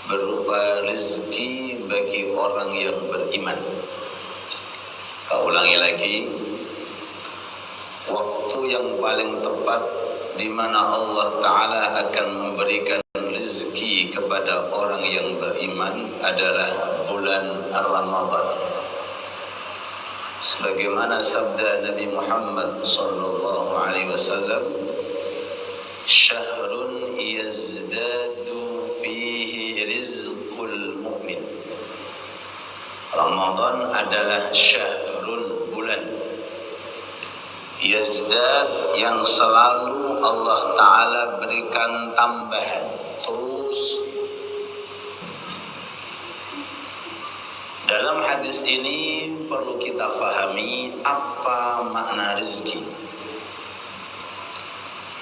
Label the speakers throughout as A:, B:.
A: berupa rezeki bagi orang yang beriman. Kita ulangi lagi, waktu yang paling tepat di mana Allah Ta'ala akan memberikan rezeki kepada orang yang beriman adalah bulan Ramadan. Sebagaimana sabda Nabi Muhammad sallallahu alaihi wasallam, syahrun yazdadu fihi rizqul mu'min. Ramadan adalah syahrun, bulan yazdad, yang selalu Allah Ta'ala berikan tambahan terus. Dalam hadis ini perlu kita fahami apa makna rezeki.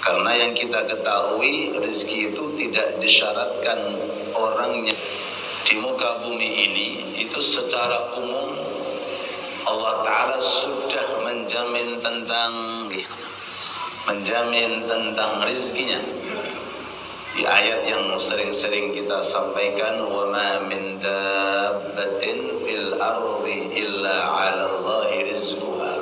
A: Karena yang kita ketahui, rezeki itu tidak disyaratkan orangnya. Di muka bumi ini itu secara umum Allah Ta'ala sudah menjamin tentang rezekinya. Di ayat yang sering-sering kita sampaikan, wa ma min dabbatin fil ardi illa 'ala Allahi rizquha.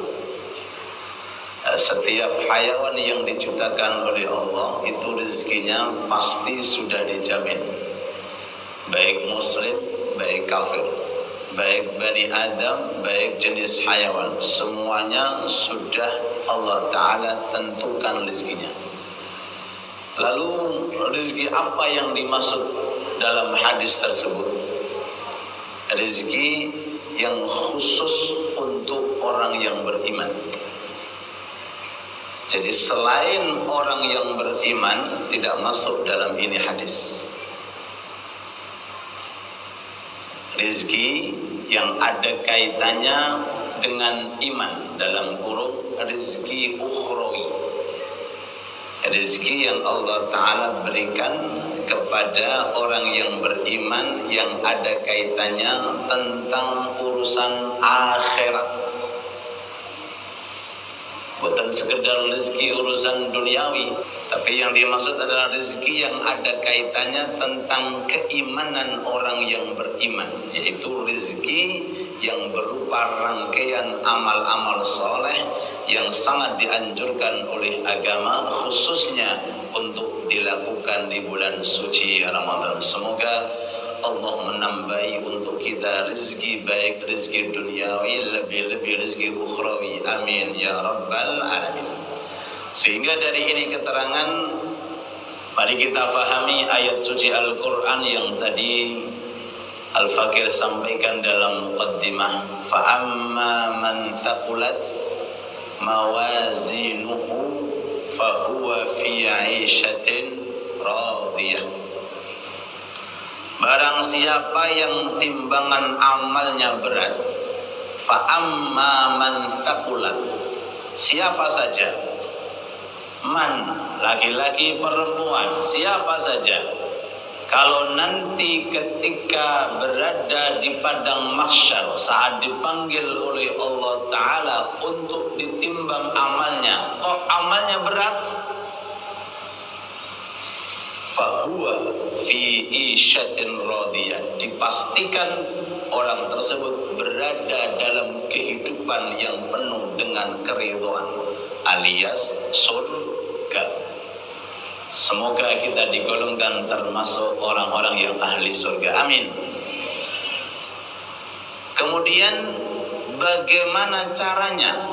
A: Setiap hayawan yang diciptakan oleh Allah itu rezekinya pasti sudah dijamin. Baik muslim, baik kafir, baik Bani Adam, baik jenis hayawan, semuanya sudah Allah Ta'ala tentukan rezekinya. Lalu rezeki apa yang dimaksud dalam hadis tersebut? Rezeki yang khusus untuk orang yang beriman. Jadi selain orang yang beriman tidak masuk dalam ini hadis. Rezeki yang ada kaitannya dengan iman, dalam kurung rezeki ukhrawi. Rezeki yang Allah Ta'ala berikan kepada orang yang beriman yang ada kaitannya tentang urusan akhirat. Bukan sekedar rezeki urusan duniawi, tapi yang dimaksud adalah rezeki yang ada kaitannya tentang keimanan orang yang beriman, yaitu rezeki yang berupa rangkaian amal-amal soleh yang sangat dianjurkan oleh agama, khususnya untuk dilakukan di bulan suci Ramadan. Semoga Allah menambahi untuk kita rezeki, baik rezeki duniawi, lebih-lebih rezeki ukhrawi. Amin ya rabbal alamin. Sehingga dari ini keterangan, mari kita fahami ayat suci Al-Quran yang tadi Al-Fakir sampaikan dalam muqaddimah. Fa'amma man thaqulat mawazinuhu fahuwa fi 'ishatin radiyah. Barang siapa yang timbangan amalnya berat, fa'amma man thaqulat, siapa saja, man, laki-laki perempuan, siapa saja, kalau nanti ketika berada di padang mahsyar, saat dipanggil oleh Allah Ta'ala untuk ditimbang amalnya, kok amalnya berat? Fahuwa fi isyatin radiyah, dipastikan orang tersebut berada dalam kehidupan yang penuh dengan keridhaan, alias surga. Semoga kita digolongkan termasuk orang-orang yang ahli surga. Amin. Kemudian bagaimana caranya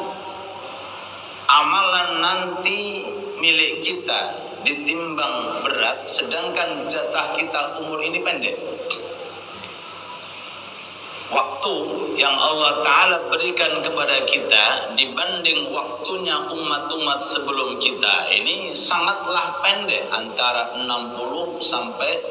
A: amalan nanti milik kita ditimbang berat, sedangkan jatah kita umur ini pendek? Waktu yang Allah Ta'ala berikan kepada kita dibanding waktunya umat-umat sebelum kita ini sangatlah pendek, antara 60 sampai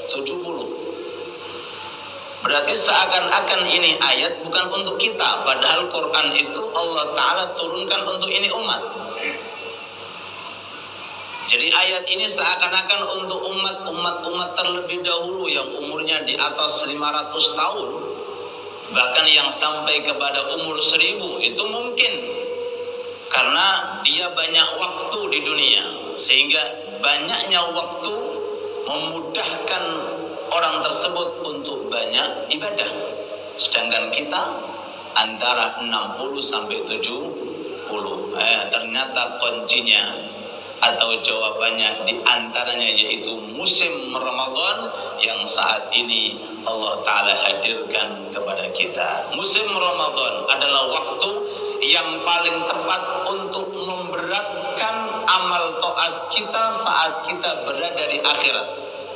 A: 70. Berarti seakan-akan ini ayat bukan untuk kita, padahal Quran itu Allah Ta'ala turunkan untuk ini umat. Jadi ayat ini seakan-akan untuk umat terlebih dahulu yang umurnya di atas 500 tahun. Bahkan yang sampai kepada umur 1000 itu mungkin karena dia banyak waktu di dunia, sehingga banyaknya waktu memudahkan orang tersebut untuk banyak ibadah. Sedangkan kita antara 60 sampai 70. Ternyata kuncinya atau jawabannya di antaranya yaitu musim Ramadan yang saat ini Allah Ta'ala hadirkan kepada kita. Musim Ramadan adalah waktu yang paling tepat untuk memberatkan amal taat kita saat kita berada di akhirat.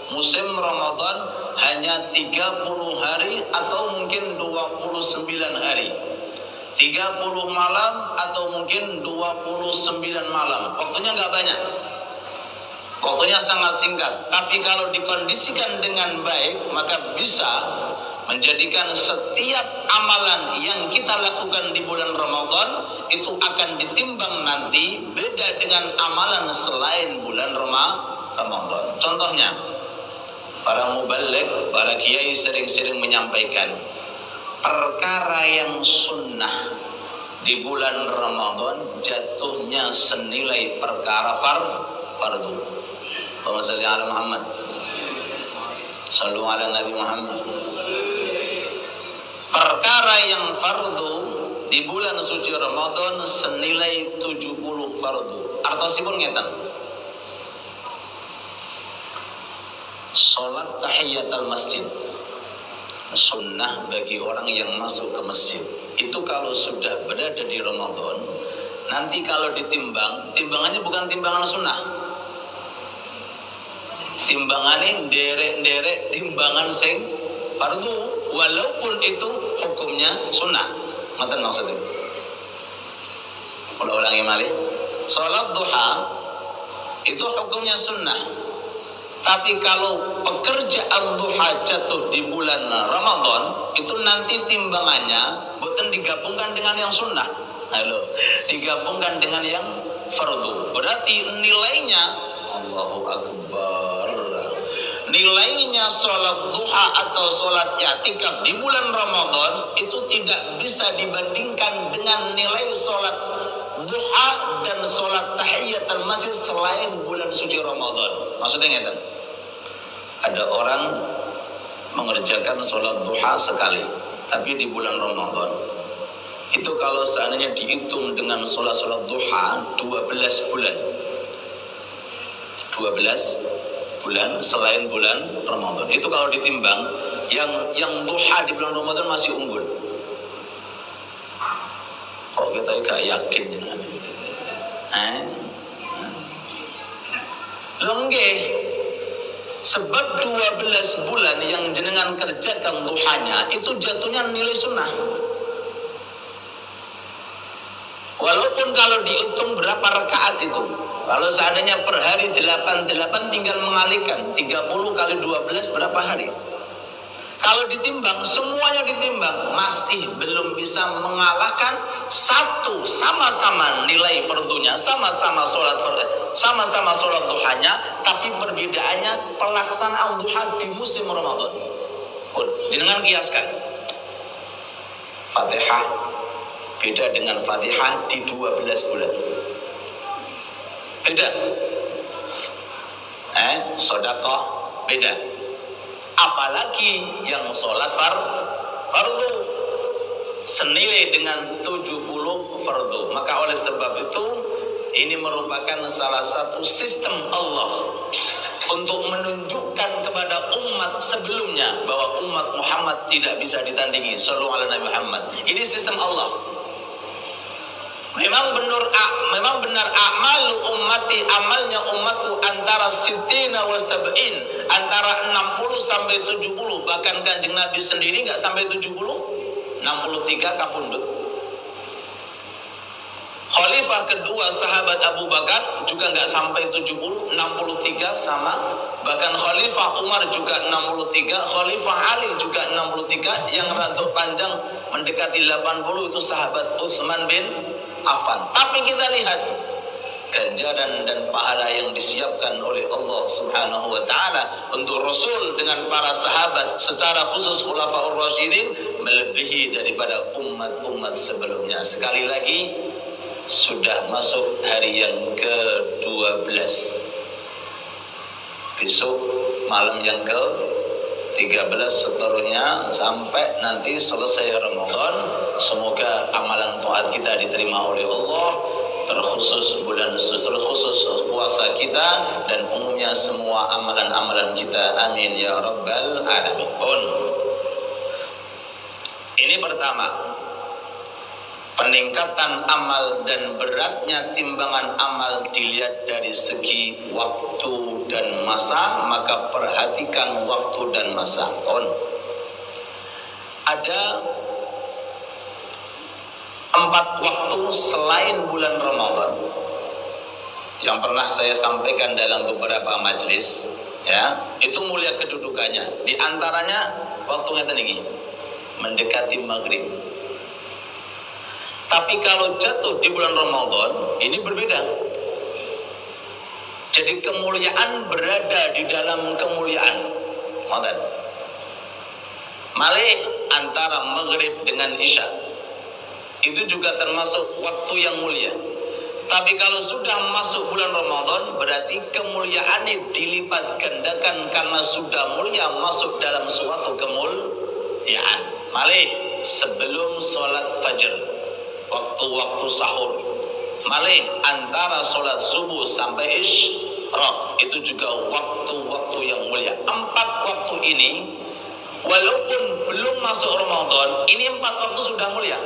A: Musim Ramadan hanya 30 hari atau mungkin 29 hari, 30 malam atau mungkin 29 malam. Waktunya nggak banyak, waktunya sangat singkat. Tapi kalau dikondisikan dengan baik, maka bisa menjadikan setiap amalan yang kita lakukan di bulan Ramadan itu akan ditimbang nanti beda dengan amalan selain bulan Ramadan. Contohnya, para mubaligh, para kiai sering-sering menyampaikan perkara yang sunnah di bulan Ramadan jatuhnya senilai perkara fardu. Allahumma shalli ala Muhammad, shallu ala Nabi Muhammad. Perkara yang fardu di bulan suci Ramadan senilai 70 fardu. Artosipun ngeten. Salat tahiyatul masjid sunnah bagi orang yang masuk ke masjid. Itu kalau sudah berada di Ramadan, nanti kalau ditimbang, timbangannya bukan timbangan sunnah. Timbangannya derek timbangan sing fardu, walaupun itu hukumnya sunnah. Ngoten maksudnya. Ulangi malih. Salat duha itu hukumnya sunnah. Tapi kalau pekerjaan duha jatuh di bulan Ramadan, itu nanti timbangannya bukan digabungkan dengan yang sunnah. Digabungkan dengan yang fardu. Berarti nilainya, Allahu Akbar, nilainya sholat duha atau sholat i'tikaf di bulan Ramadan itu tidak bisa dibandingkan dengan nilai sholat duha dan sholat tahiyatul masjid selain bulan suci Ramadan. Maksudnya ngeten, ada orang mengerjakan sholat duha sekali, tapi di bulan Ramadan itu kalau seandainya dihitung dengan sholat duha 12 bulan selain bulan Ramadan, itu kalau ditimbang yang duha di bulan Ramadan masih unggul. Kok kita gak yakin dengan ini? Sebab 12 bulan yang jenengan kerjakan duhanya itu jatuhnya nilai sunnah. Walaupun kalau dihitung berapa rakaat itu, kalau seandainya per hari 8 tinggal mengalihkan 30 kali 12 berapa hari? Kalau ditimbang, semuanya ditimbang, masih belum bisa mengalahkan satu, sama-sama nilai fardunya, sama-sama sholat duhanya, tapi perbedaannya pelaksanaan duha di musim Ramadan. Jangan kiaskan Fatihah beda dengan Fatihah di 12 bulan. Beda. Sedekah beda. Apalagi yang sholat fardu senilai dengan 70 fardu. Maka oleh sebab itu ini merupakan salah satu sistem Allah untuk menunjukkan kepada umat sebelumnya bahwa umat Muhammad tidak bisa ditandingi. Shallallahu alaihi Nabi Muhammad. Ini sistem Allah. Memang benar amalu ummati, amalnya umatku antara sitina wa sab'in, antara 60 sampai 70. Bahkan Kanjeng Nabi sendiri enggak sampai 70, 63 kapundhut. Khalifah kedua sahabat Abu Bakar juga enggak sampai 70, 63 sama. Bahkan Khalifah Umar juga 63, Khalifah Ali juga 63, yang rada panjang mendekati 80 itu sahabat Utsman bin Affan. Tapi kita lihat ganjaran dan pahala yang disiapkan oleh Allah Subhanahu wa taala untuk Rasul dengan para sahabat, secara khusus Khulafaur Rasyidin, melebihi daripada umat-umat sebelumnya. Sekali lagi, sudah masuk hari yang ke-12. Besok malam yang ke-13. 13 seterusnya sampai nanti selesai Ramadan. Semoga amalan taat kita diterima oleh Allah, terkhusus bulan terkhusus puasa kita dan umumnya semua amalan-amalan kita. Amin ya rabbal alamin. Ini pertama, peningkatan amal dan beratnya timbangan amal dilihat dari segi waktu dan masa, maka perhatikan waktu dan masa. Ada 4 waktu selain bulan Ramadan yang pernah saya sampaikan dalam beberapa majelis, ya, itu mulia kedudukannya. Di antaranya waktunya tinggi, mendekati maghrib. Tapi kalau jatuh di bulan Ramadan, ini berbeda. Jadi kemuliaan berada di dalam kemuliaan. Malih antara maghrib dengan isya, itu juga termasuk waktu yang mulia. Tapi kalau sudah masuk bulan Ramadan, berarti kemuliaannya dilipat gandakan karena sudah mulia masuk dalam suatu kemuliaan. Malih sebelum sholat fajar, waktu-waktu sahur, malih antara sholat subuh sampai isyraq, itu juga waktu-waktu yang mulia. 4 waktu ini, walaupun belum masuk Ramadan, ini 4 waktu sudah mulia.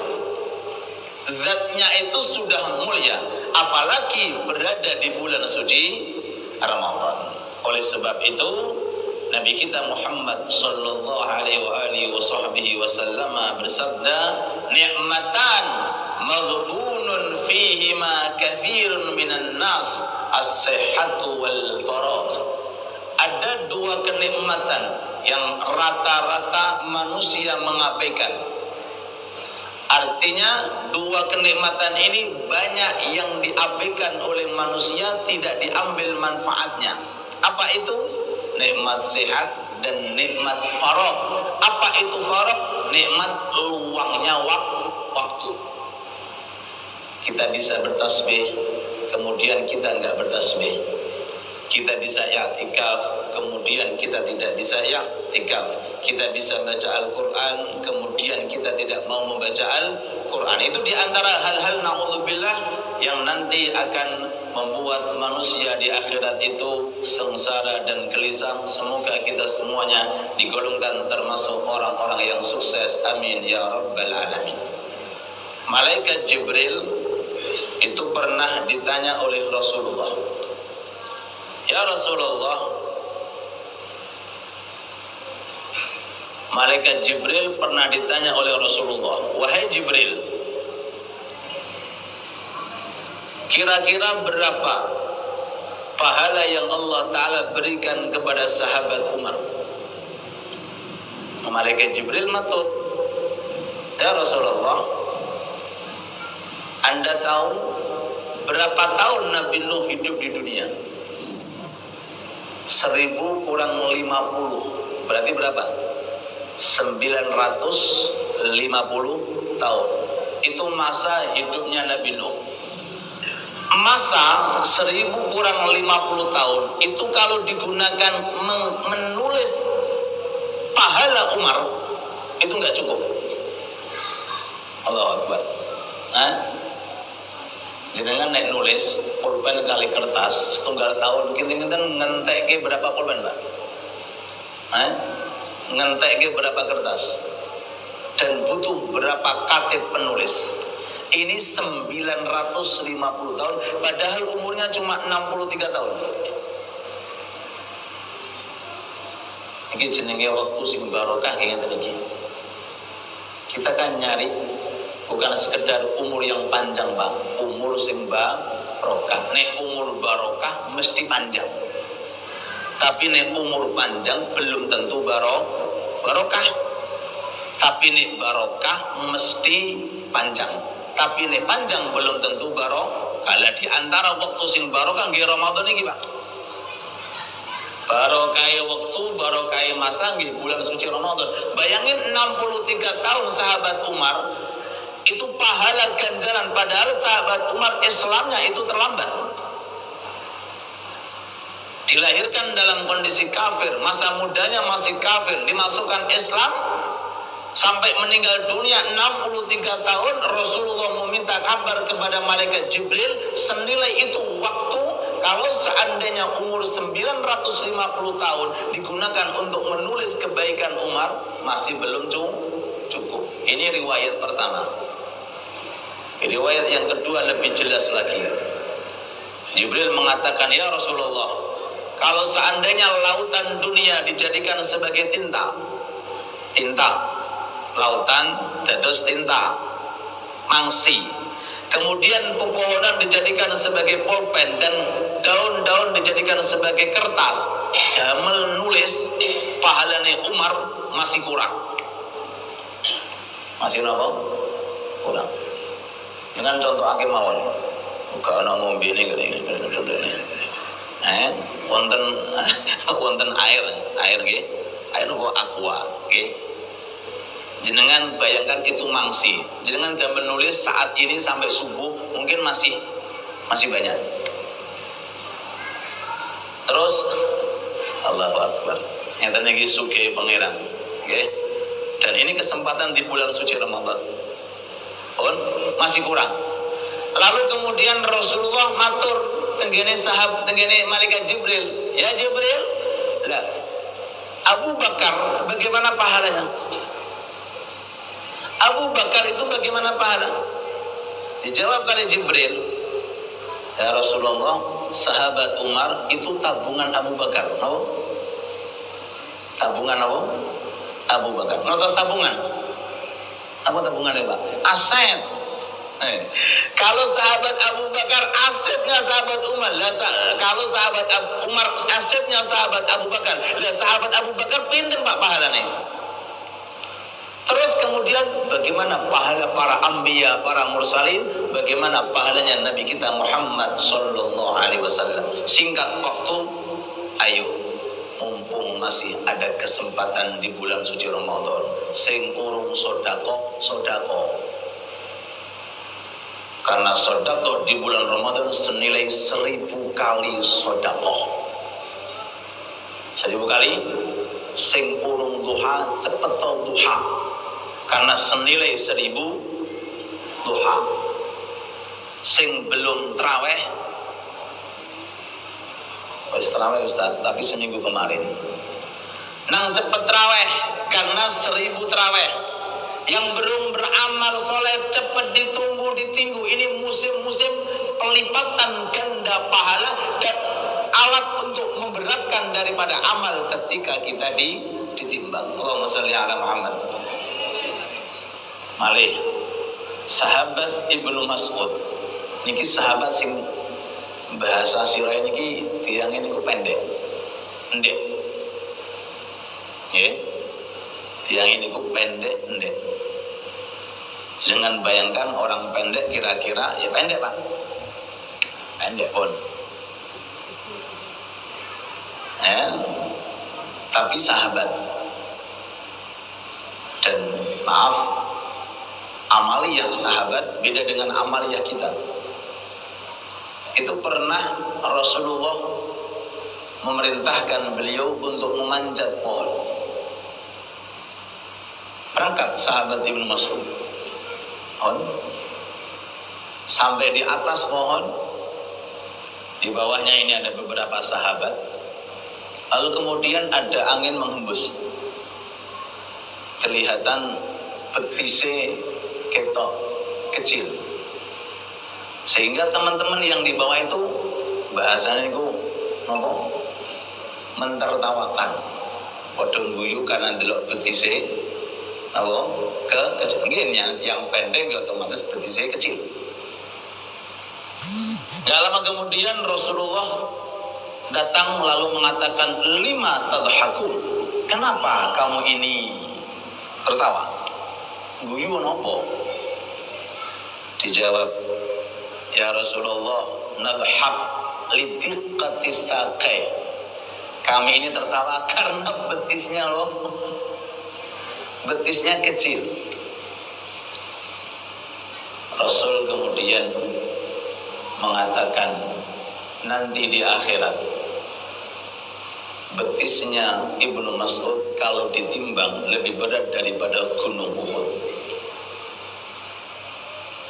A: Zatnya itu sudah mulia, apalagi berada di bulan suci Ramadan. Oleh sebab itu, Nabi kita Muhammad sallallahu alaihi wasallam bersabda, "Ni'matan maghbunun fihima katsirun minan nas, as-sihhatu wal faragh." Ada 2 kenikmatan yang rata-rata manusia mengabaikan. Artinya 2 kenikmatan ini banyak yang diabaikan oleh manusia, tidak diambil manfaatnya. Apa itu? Nikmat sehat dan nikmat faragh. Apa itu faragh? Nikmat luangnya waktu. Kita bisa bertasbih, kemudian kita enggak bertasbih. Kita bisa i'tikaf, kemudian kita tidak bisa i'tikaf. Kita bisa baca Al-Quran, kemudian kita tidak mau membaca Al-Quran. Itu diantara hal-hal na'udzubillah yang nanti akan membuat manusia di akhirat itu sengsara dan gelisah. Semoga kita semuanya digolongkan termasuk orang-orang yang sukses. Amin ya rabbal alamin. Malaikat Jibril itu pernah ditanya oleh Rasulullah, "Ya Rasulullah," Malaikat Jibril pernah ditanya oleh Rasulullah, "Wahai Jibril, kira-kira berapa pahala yang Allah Ta'ala berikan kepada sahabat Umar?" Malaikat Jibril matur, "Ya Rasulullah, Anda tahu berapa tahun Nabi Nuh hidup di dunia? 1000 kurang 50, berarti berapa? 950 tahun. Itu masa hidupnya Nabi Nuh. Masa 1000 kurang 50 tahun itu kalau digunakan menulis pahala Umar, itu nggak cukup. Allahu Akbar. Jenengan naik nulis pulpen kali kertas setunggal tahun, kita ngentek berapa pulpen, Pak? Ngentek berapa kertas? Dan butuh berapa katib penulis? Ini 950 tahun, padahal umurnya cuma 63 tahun. Ini jenenge waktu sing barokah kayak gini. Kita kan nyari bukan sekedar umur yang panjang, Pak. Umur sing barokah. Nek umur barokah mesti panjang. Tapi nek umur panjang belum tentu barokah. Tapi nek barokah mesti panjang. Tapi nek panjang belum tentu barokah. Lah di antara waktu sing barokah nggih Ramadan iki, Pak. Barokah waktu, barokah masa nggih bulan suci Ramadan. Bayangin 63 tahun sahabat Umar itu pahala ganjaran, padahal sahabat Umar Islamnya itu terlambat. dilahirkan dalam kondisi kafir, masa mudanya masih kafir, dimasukkan Islam, sampai meninggal dunia 63 tahun. Rasulullah meminta kabar kepada malaikat Jibril senilai itu waktu kalau seandainya umur 950 tahun digunakan untuk menulis kebaikan Umar, masih belum cukup. Ini riwayat pertama. Riwayat yang kedua lebih jelas lagi. Jibril mengatakan, ya Rasulullah, kalau seandainya lautan dunia dijadikan sebagai tinta, lautan dados tinta, mangsi, kemudian pepohonan dijadikan sebagai pulpen dan daun-daun dijadikan sebagai kertas, damel nulis, pahalane Umar masih kurang. Masih apa? Kurang. Dengan contoh akhir mawon. Bukan ana ngombe ini. Wonten air nggih. Air apa aqua, nggih. Jenengan bayangkan itu mangsi. Jenengan sudah menulis saat ini sampai subuh mungkin masih banyak. Terus Allahu Akbar. Nyata niki sugih pangeran. Nggih. Dan ini kesempatan di bulan suci Ramadan. Masih kurang. Lalu kemudian Rasulullah matur tenggene malaikat Jibril, ya Jibril, lah Abu Bakar bagaimana pahalanya? Abu Bakar itu bagaimana pahala? Dijawab oleh Jibril, ya Rasulullah, sahabat Umar itu tabungan Abu Bakar. Tabungan apa? Abu Bakar. Ngertos tabungan? Apa tabungannya Pak? Aset. Kalau sahabat Abu Bakar asetnya sahabat Umar, kalau sahabat Umar asetnya sahabat Abu Bakar, sahabat Abu Bakar pinter Pak pahalanya. Terus kemudian bagaimana pahala para anbiya, para mursalin, bagaimana pahalanya Nabi kita Muhammad sallallahu alaihi wasallam. Singkat waktu, ayo mumpung masih ada kesempatan di bulan suci Ramadan, sing urung sodako. Karena sodako di bulan Ramadan senilai 1000 kali sodako. 1000 kali. Sing urung duha cepet duha. Karena senilai 1000 duha. Sing belum traweh, traweh Ustaz, tapi seminggu kemarin. Nang cepet traweh karena 1000 traweh. Yang belum beramal soleh cepat ditunggu ditinggu. Ini musim-musim pelipatan ganda pahala dan alat untuk memberatkan daripada amal ketika kita ditimbang. Allahumma sholli ala Muhammad. Malih sahabat Ibnu Mas'ud niki sahabat sing bahasa sirah niki tiangnya niku pendek. Ndek. Nggih. Tiangnya niku pendek, ndek. Jangan bayangkan orang pendek kira-kira ya pendek Pak. Pendek pun. Tapi sahabat. Dan maaf, amaliyah sahabat beda dengan amaliyah kita. Itu pernah Rasulullah memerintahkan beliau untuk memanjat pohon. Berangkat sahabat Ibnu Mas'ud sampai di atas pohon, di bawahnya ini ada beberapa sahabat. Lalu kemudian ada angin menghembus, kelihatan betise ketok kecil, sehingga teman-teman yang di bawah itu bahasanya itu mentertawakan, podong guyu karena delok betise kecilnya yang pendek otomatis betisnya kecil. Gak lama kemudian Rasulullah datang lalu mengatakan, lima tadhakun, kenapa kamu ini tertawa? Guyu nopo? Dijawab, ya Rasulullah, nadhak lidiqqati saqai. Kami ini tertawa karena betisnya betisnya kecil. Rasul kemudian mengatakan, nanti di akhirat betisnya Ibnu Mas'ud kalau ditimbang lebih berat daripada gunung Uhud.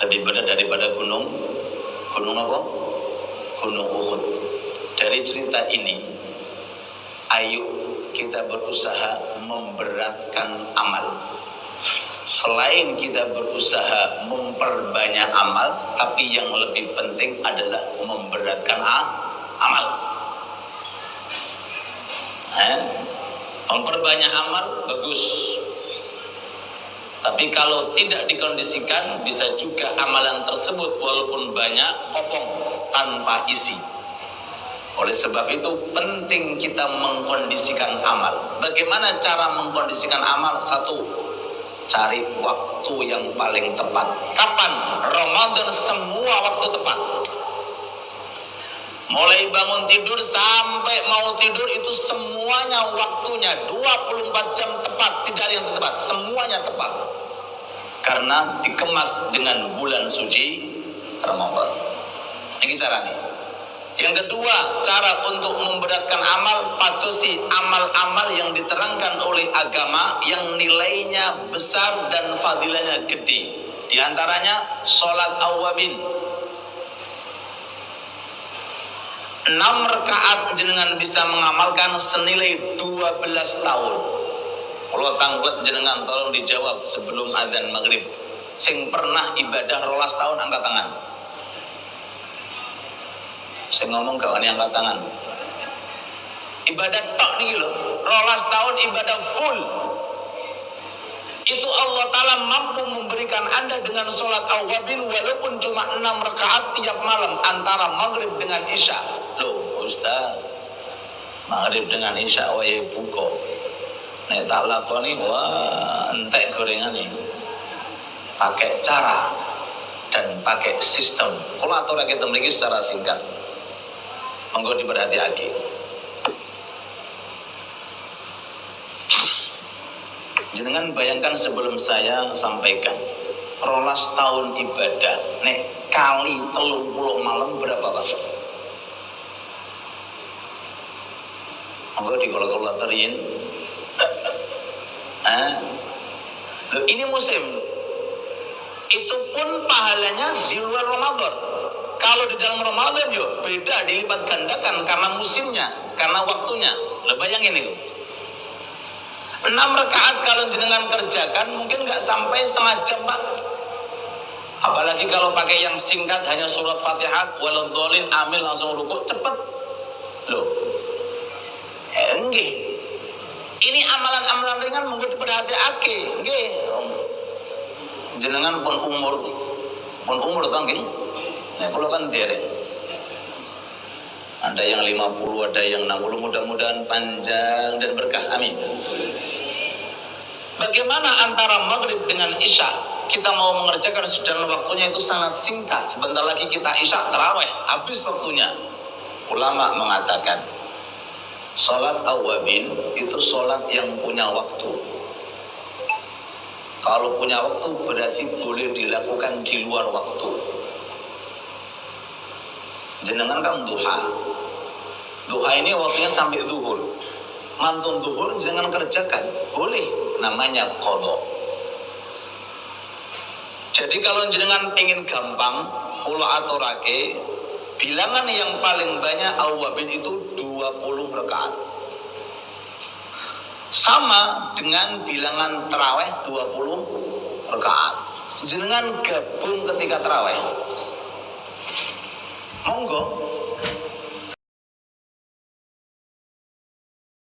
A: Lebih berat daripada gunung apa? Gunung Uhud. Dari cerita ini, ayo kita berusaha memberatkan amal. Selain kita berusaha memperbanyak amal, tapi yang lebih penting adalah memberatkan amal. Memperbanyak amal bagus, tapi kalau tidak dikondisikan, bisa juga amalan tersebut walaupun banyak kopong tanpa isi. Oleh sebab itu penting kita mengkondisikan amal. Bagaimana cara mengkondisikan amal? Satu, cari waktu yang paling tepat. Kapan? Ramadan semua waktu tepat. Mulai bangun tidur sampai mau tidur itu semuanya waktunya 24 jam tepat, tidak ada yang tepat, semuanya tepat. Karena dikemas dengan bulan suci Ramadan. Ini caranya. Yang kedua, cara untuk memberatkan amal, patuhi amal-amal yang diterangkan oleh agama yang nilainya besar dan fadilahnya gede. Di antaranya sholat awwabin. 6 rakaat jenengan bisa mengamalkan senilai 12 tahun. Kalau tanggut jenengan tolong dijawab sebelum adzan maghrib. Sing pernah ibadah 12 tahun angkat tangan. Saya ngomong kawan yang angkat tangan. Ibadah tok nih loh. 12 tahun ibadah full. Itu Allah Ta'ala mampu memberikan Anda dengan sholat awwabin walaupun cuma 6 rakaat tiap malam antara maghrib dengan isya. Loh Ustaz, maghrib dengan isya wae buka. Nek tak lakoni wah entek gorengan ini. Pakai cara dan pakai sistem. Kalau aturan kita memiliki secara singkat. Monggo diperhati-hati. Jenengan bayangkan sebelum saya sampaikan 12 tahun ibadah nek kali 30 malam berapa Pak? Monggo dikolak-kolak-terin. Loh, ini musim. Itu pun pahalanya di luar Ramadan. Kalau di dalam Ramadan yo beda, dilipat gandakan karena musimnya, karena waktunya. Loh, bayangin itu. 6 rakaat kalau jenengan kerjakan mungkin nggak sampai setengah jam Pak. Apalagi kalau pakai yang singkat hanya surat Fatihah, waladhdallin, amin langsung rukuk cepet. Loh, enggih. Ini amalan-amalan ringan mungkin diperhatiake, nggih. Jenengan pun umur tau nggih. Nah, kalau kan derek. Ada yang 50, ada yang 60, mudah-mudahan panjang dan berkah. Amin. Bagaimana antara maghrib dengan isya? Kita mau mengerjakan dalam waktunya itu sangat singkat. Sebentar lagi kita isya tarawih, habis waktunya. Ulama mengatakan sholat awwabin itu sholat yang punya waktu. Kalau punya waktu berarti boleh dilakukan di luar waktu. Jenengan kan duha. Duha ini waktunya sampai zuhur. Mantun zuhur jangan kerjakan, boleh, namanya qadha. Jadi kalau jenengan ingin gampang, kula aturake bilangan yang paling banyak awwabin itu 20 rakaat. Sama dengan bilangan tarawih 20 rakaat. Jenengan gabung ketika tarawih. Monggo